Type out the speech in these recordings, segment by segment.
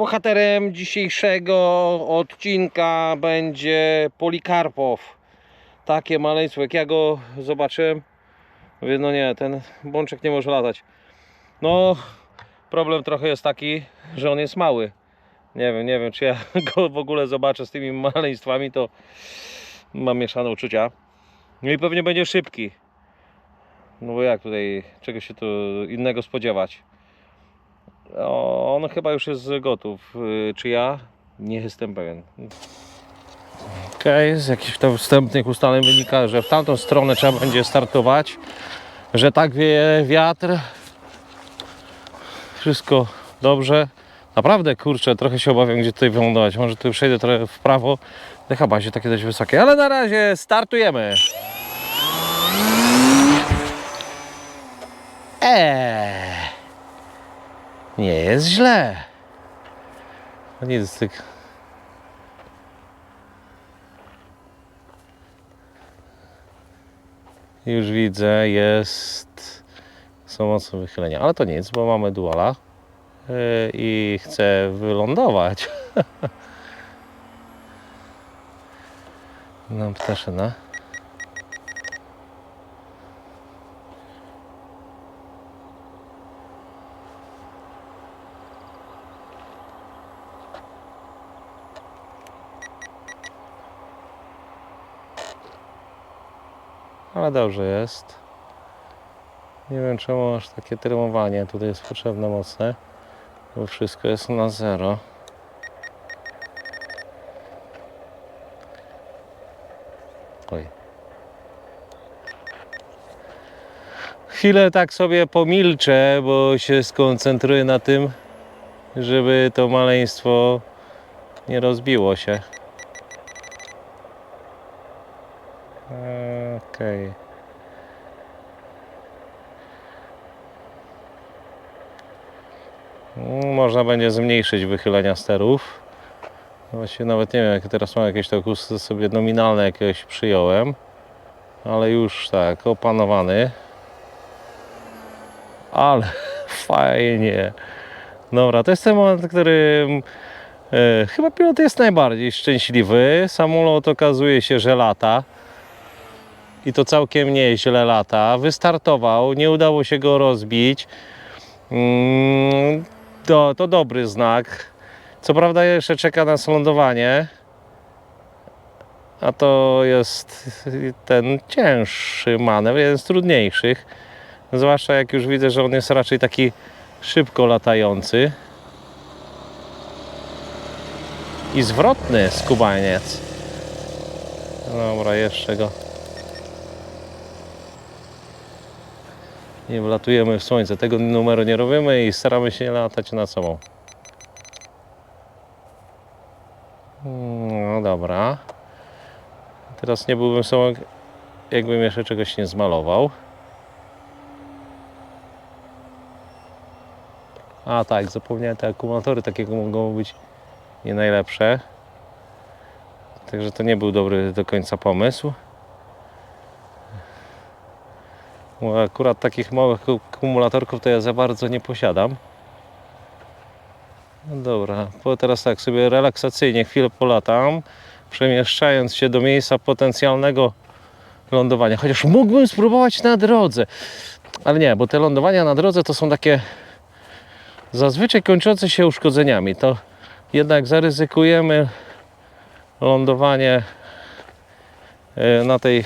Bohaterem dzisiejszego odcinka będzie Polikarpow. Takie maleństwo, jak ja go zobaczyłem, mówię, no nie, ten bączek nie może latać. No, problem trochę jest taki, że on jest mały. Nie wiem, czy ja go w ogóle zobaczę z tymi maleństwami, to mam mieszane uczucia. No i pewnie będzie szybki. No bo jak tutaj, czego się tu innego spodziewać? On chyba już jest gotów. Czy ja? Nie jestem pewien. Z jakichś tam wstępnych ustaleń wynika, że w tamtą stronę trzeba będzie startować, że tak wieje wiatr. Wszystko dobrze. Naprawdę, kurczę, trochę się obawiam, gdzie tutaj wylądować. Może tu przejdę trochę w prawo. Te chyba się takie dość wysokie, ale na razie startujemy. Nie jest źle. Nic z tych. Już widzę, są mocne wychylenia, ale to nic, bo mamy duala i chcę wylądować. Nam ptaszyna. Ale dobrze jest. Nie wiem, czemu aż takie trymowanie tutaj jest potrzebne mocne, bo wszystko jest na zero. Oj. Chwilę tak sobie pomilczę, bo się skoncentruję na tym, żeby to maleństwo nie rozbiło się. Okej. Można będzie zmniejszyć wychylenia sterów. Właściwie nawet nie wiem, jak teraz mam jakieś tak sobie nominalne jakieś przyjąłem, ale już tak opanowany. Ale fajnie. Dobra, to jest ten moment, w którym chyba pilot jest najbardziej szczęśliwy. Samolot okazuje się, że lata. I to całkiem nieźle lata. Wystartował, nie udało się go rozbić. To dobry znak. Co prawda jeszcze czeka nas lądowanie. A to jest ten cięższy manewr, jeden z trudniejszych. Zwłaszcza jak już widzę, że on jest raczej taki szybko latający. I zwrotny skubaniec. Dobra, jeszcze go. Nie wlatujemy w słońce. Tego numeru nie robimy i staramy się nie latać nad sobą. No dobra. Teraz nie byłbym sobą, jakbym jeszcze czegoś nie zmalował. A tak, zapomniałem, te akumulatory takiego mogą być nie najlepsze. Także to nie był dobry do końca pomysł. Bo akurat takich małych akumulatorków to ja za bardzo nie posiadam. No dobra, bo teraz tak sobie relaksacyjnie chwilę polatam, przemieszczając się do miejsca potencjalnego lądowania. Chociaż mógłbym spróbować na drodze. Ale nie, bo te lądowania na drodze to są takie zazwyczaj kończące się uszkodzeniami. To jednak zaryzykujemy lądowanie na tej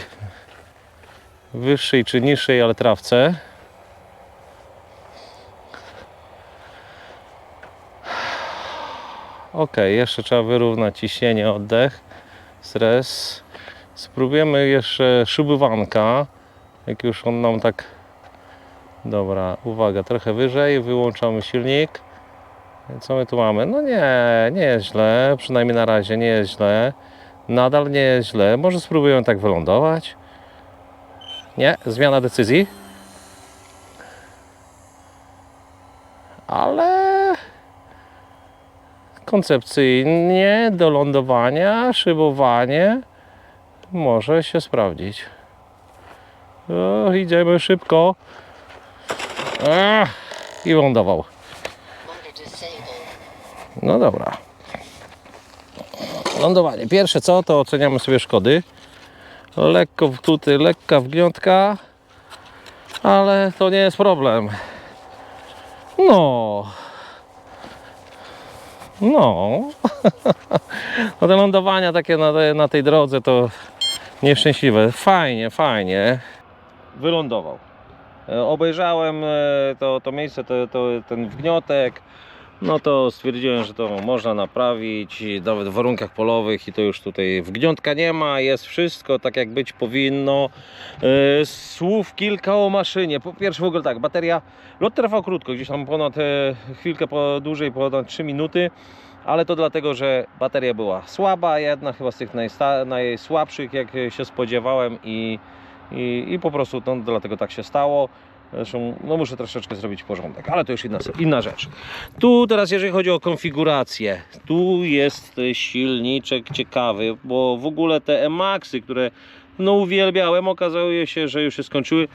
wyższej czy niższej, ale trawce. Ok, jeszcze trzeba wyrównać ciśnienie, oddech, stres. Spróbujemy jeszcze szybowanka, jak już on nam tak... Dobra, uwaga, trochę wyżej, wyłączamy silnik. Co my tu mamy? No nie jest źle, przynajmniej na razie nie jest źle. Nadal nie jest źle, może spróbujemy tak wylądować. Nie, zmiana decyzji. Ale koncepcyjnie do lądowania, szybowanie może się sprawdzić. Idziemy szybko. I lądował. No dobra. Lądowanie. Pierwsze co, to oceniamy sobie szkody. Lekko tutaj, lekka wgniątka, ale to nie jest problem. No, no te lądowania takie na tej drodze to nieszczęśliwe. Fajnie, fajnie. Wylądował. Obejrzałem to miejsce, ten wgniotek. No to stwierdziłem, że to można naprawić nawet w warunkach polowych i to już tutaj wgniątka nie ma, jest wszystko tak jak być powinno. Słów kilka o maszynie. Po pierwsze w ogóle tak, bateria, lot trwał krótko, gdzieś tam ponad chwilkę dłużej, ponad 3 minuty, ale to dlatego, że bateria była słaba, jedna chyba z tych najsłabszych jak się spodziewałem i po prostu no, dlatego tak się stało. Zresztą no muszę troszeczkę zrobić porządek, ale to już inna rzecz. Tu teraz jeżeli chodzi o konfigurację, tu jest silniczek ciekawy, bo w ogóle te E-Maxy, które no uwielbiałem, okazało się, że już się skończyły.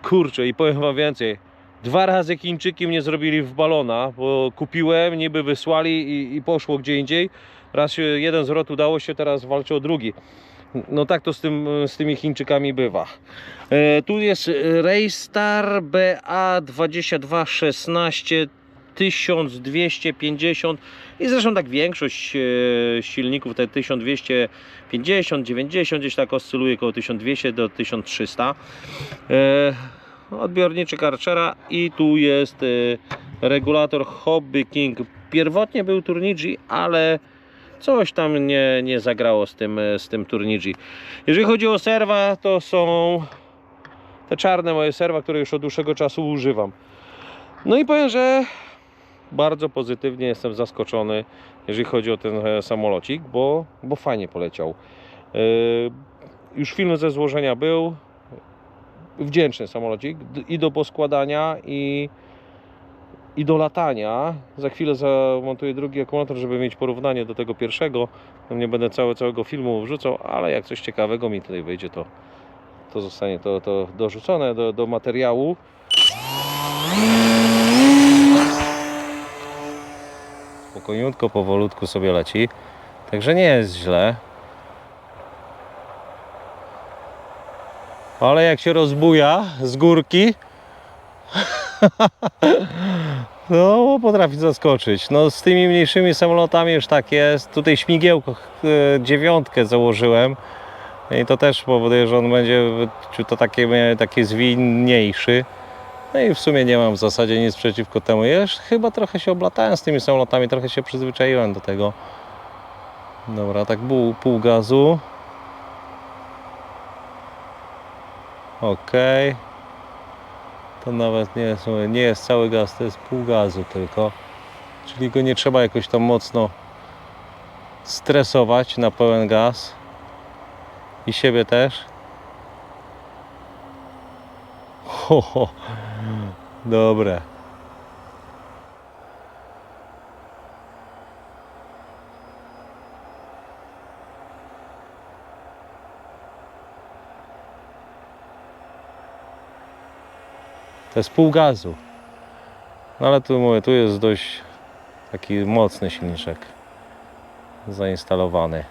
Kurczę, i powiem wam więcej, 2 razy Chińczyki mnie zrobili w balona, bo kupiłem, niby wysłali i poszło gdzie indziej. Raz się jeden zwrot udało się, teraz walczę o drugi. No tak to z tymi Chińczykami bywa. Tu jest Raystar BA2216 1250 i zresztą tak większość silników te 1250, 90 gdzieś tak oscyluje około 1200 do 1300. Odbiorniczek Archera i tu jest regulator Hobby King. Pierwotnie był Turnigy, ale coś tam nie zagrało z tym Turnigy. Jeżeli chodzi o serwa, to są te czarne moje serwa, które już od dłuższego czasu używam. No i powiem, że bardzo pozytywnie jestem zaskoczony, jeżeli chodzi o ten samolocik, bo fajnie poleciał. Już film ze złożenia był. Wdzięczny samolocik i do poskładania i do latania. Za chwilę zamontuję drugi akumulator, żeby mieć porównanie do tego pierwszego. Nie będę całego filmu wrzucał, ale jak coś ciekawego mi tutaj wyjdzie, to zostanie to dorzucone do materiału. Spokojniutko, powolutku sobie leci. Także nie jest źle. Ale jak się rozbuja z górki, no potrafi zaskoczyć. No z tymi mniejszymi samolotami już tak jest. Tutaj śmigiełko 9 założyłem i to też powoduje, że on będzie to taki zwinniejszy. No i w sumie nie mam w zasadzie nic przeciwko temu. Jeszcze chyba trochę się oblatałem z tymi samolotami, trochę się przyzwyczaiłem do tego. Dobra, tak pół gazu. Ok. To nawet nie jest cały gaz, to jest pół gazu tylko. Czyli go nie trzeba jakoś tam mocno stresować na pełen gaz. I siebie też. Ho. Dobre. To jest pół gazu. No ale tu mówię, tu jest dość taki mocny silniczek zainstalowany.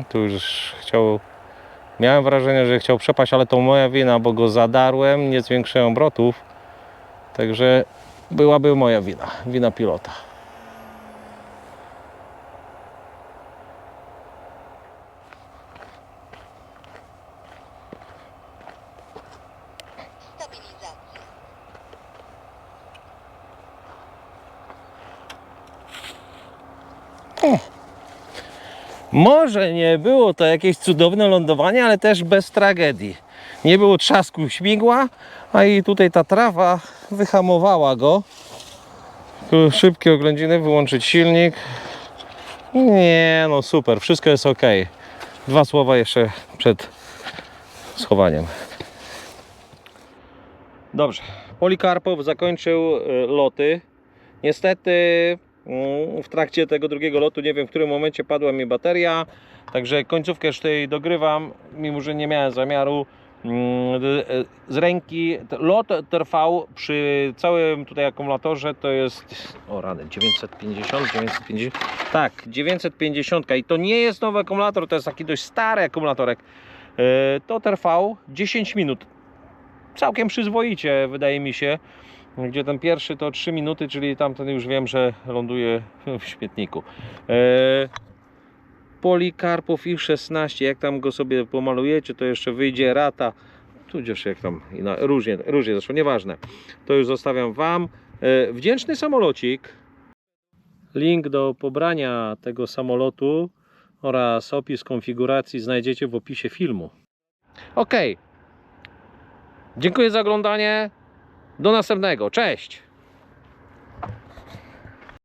Tu już miałem wrażenie, że chciał przepaść, ale to moja wina, bo go zadarłem, nie zwiększyłem obrotów. Także byłaby moja wina pilota. Może nie było to jakieś cudowne lądowanie, ale też bez tragedii. Nie było trzasku śmigła, a i tutaj ta trawa wyhamowała go. Szybkie oględziny, wyłączyć silnik. Nie, no super, wszystko jest ok. 2 słowa jeszcze przed schowaniem. Dobrze, Polikarpow zakończył loty. Niestety w trakcie tego drugiego lotu, nie wiem w którym momencie padła mi bateria, także końcówkę już tutaj dogrywam, mimo że nie miałem zamiaru z ręki. Lot trwał przy całym tutaj akumulatorze, to jest, o rany, 950, tak, 950 i to nie jest nowy akumulator, to jest taki dość stary akumulatorek. To trwał 10 minut, całkiem przyzwoicie wydaje mi się, gdzie ten pierwszy to 3 minuty, czyli tamten już wiem, że ląduje w śmietniku. Polikarpow i16, jak tam go sobie pomalujecie, to jeszcze wyjdzie rata, tudzież jak tam, różnie zresztą, nieważne, to już zostawiam Wam. Wdzięczny samolocik, link do pobrania tego samolotu oraz opis konfiguracji znajdziecie w opisie filmu. Ok, dziękuję za oglądanie, do następnego, cześć!